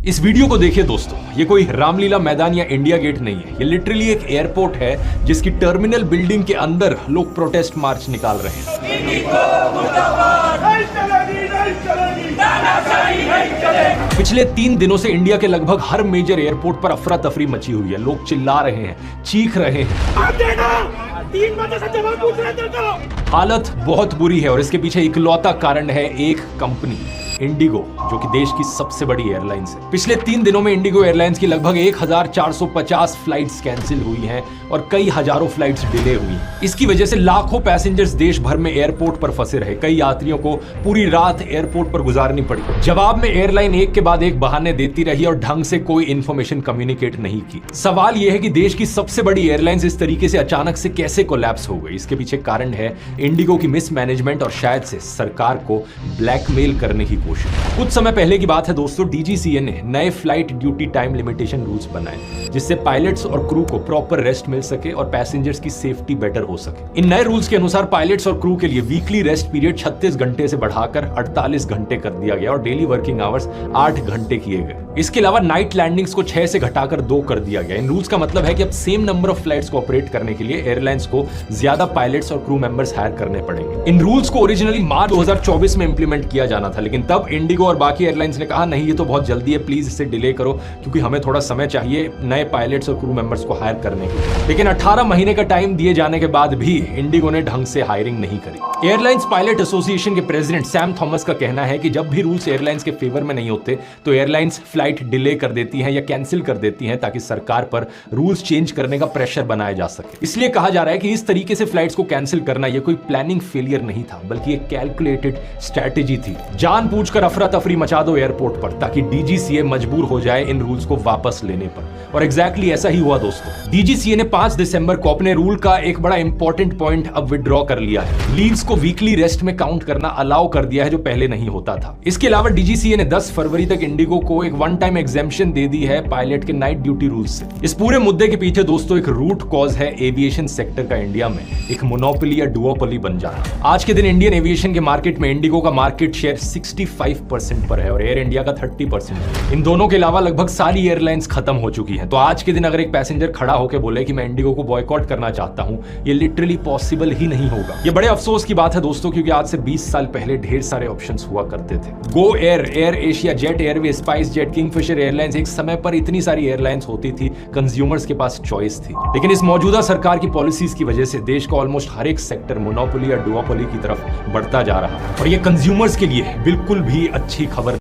इस वीडियो को देखिए दोस्तों, ये कोई रामलीला मैदान या इंडिया गेट नहीं है। ये लिटरली एक एयरपोर्ट है जिसकी टर्मिनल बिल्डिंग के अंदर लोग प्रोटेस्ट मार्च निकाल रहे हैं। पिछले 3 दिनों से इंडिया के लगभग हर मेजर एयरपोर्ट पर अफरा तफरी मची हुई है। लोग चिल्ला रहे हैं, चीख रहे हैं। 3 बजे से जवाब पूछ रहे थे। हालत बहुत बुरी है और इसके पीछे इकलौता कारण है एक कंपनी, इंडिगो, जो कि देश की सबसे बड़ी एयरलाइंस है। पिछले 3 दिनों में इंडिगो एयरलाइंस की लगभग 1450 फ्लाइट्स कैंसिल हुई हैं और कई हजारों फ्लाइट्स डिले हुई हैं। इसकी वजह से लाखों पैसेंजर्स देश भर में एयरपोर्ट पर फंसे रहे। कई यात्रियों को पूरी रात एयरपोर्ट पर गुजारनी पड़ी। जवाब में एयरलाइन एक के बाद एक बहाने देती रही और ढंग से कोई इंफॉर्मेशन कम्युनिकेट नहीं की। सवाल यह है कि देश की सबसे बड़ी एयरलाइंस इस तरीके से अचानक से कैसे कोलैप्स हो गई। इसके पीछे कारण है इंडिगो की मिसमैनेजमेंट और शायद से सरकार को ब्लैकमेल करने की। कुछ समय पहले की बात है दोस्तों, डीजीसीए ने नए flight duty time limitation rules बनाए जिससे पायलट्स और क्रू को प्रॉपर रेस्ट मिल सके और पैसेंजर्स की सेफ्टी बेटर हो सके। इन नए रूल्स के अनुसार पायलट्स और क्रू के लिए वीकली रेस्ट पीरियड 36 घंटे से बढ़ाकर 48 घंटे कर दिया गया और डेली वर्किंग आवर्स 8 घंटे किए गए। इसके अलावा नाइट लैंडिंग्स को 6 से घटाकर 2 कर दिया गया। इन रूल्स का मतलब है कि अब सेम नंबर ऑफ फ्लाइट्स को ऑपरेट करने के लिए एयरलाइंस को ज्यादा पायलट्स और क्रू मेंबर्स हायर करने पड़ेंगे। इन रूल्स को ओरिजिनली मार्च 2024 में इंप्लीमेंट किया जाना था, लेकिन तब इंडिगो और बाकी एयरलाइंस ने कहा नहीं, ये तो बहुत जल्दी है, प्लीज इसे डिले करो क्योंकि हमें थोड़ा समय चाहिए नए पायलट्स और क्रू मेंबर्स को हायर करने के लिए। लेकिन 18 महीने का टाइम दिए जाने के बाद भी इंडिगो ने ढंग से हायरिंग नहीं करी। एयरलाइंस पायलट एसोसिएशन के प्रेसिडेंट सैम थॉमस का कहना है कि जब भी रूल्स एयरलाइंस के फेवर में नहीं होते तो एयरलाइंस फ्लाइट डिले कर देती हैं या कैंसिल कर देती हैं ताकि सरकार पर रूल्स चेंज करने का प्रेशर बनाया जा सके। इसलिए कहा जा रहा है कि इस तरीके से फ्लाइट्स को कैंसिल करना यह कोई प्लानिंग फेलियर नहीं था, बल्कि एक कैलकुलेटेड स्ट्रैटेजी थी। जानबूझकर अफरा तफरी मचा दो एयरपोर्ट पर ताकि डीजीसीए मजबूर हो जाए इन रूल्स को वापस लेने पर। और एग्जैक्टली ऐसा ही हुआ दोस्तों। डीजीसीए ने 5 दिसंबर को अपने रूल का एक बड़ा इंपॉर्टेंट पॉइंट अब विड्रॉ कर लिया है। लीव्स को वीकली रेस्ट में काउंट करना अलाउ कर दिया है जो पहले नहीं होता था। इसके अलावा डीजीसीए ने 10 फरवरी तक इंडिगो को एक वन टाइम एग्जेम्पशन दे दी है पायलट के नाइट ड्यूटी रूल्स से। इस पूरे मुद्दे के पीछे दोस्तों एक रूट कॉज है एविएशन सेक्टर का इंडिया में एक मोनोपोली या डुओपोली बन जाना। आज के दिन इंडियन एविएशन के मार्केट में इंडिगो का मार्केट शेयर 65% पर है और एयर इंडिया का 30%। इन दोनों के अलावा लगभग सारी एयरलाइंस खत्म हो चुकी हैं। तो आज के दिन अगर एक पैसेंजर खड़ा होकर बोले कि मैं इंडिगो को बॉयकॉट करना चाहता हूं, ये लिटरली पॉसिबल ही नहीं होगा। ये बड़े अफसोस की बात है दोस्तों, क्योंकि आज से 20 साल पहले ढेर सारे ऑप्शंस हुआ करते थे। Go Air, air Asia, jet airway, spice jet, Kingfisher airlines, एक समय पर इतनी सारी एयरलाइंस होती थी, कंज्यूमर्स के पास चॉइस थी। लेकिन इस मौजूदा सरकार की पॉलिसीज की वजह से देश का ऑलमोस्ट हर एक सेक्टर मोनोपोली या डुओपोली की तरफ बढ़ता जा रहा है और ये कंज्यूमर्स के लिए बिल्कुल भी अच्छी खबर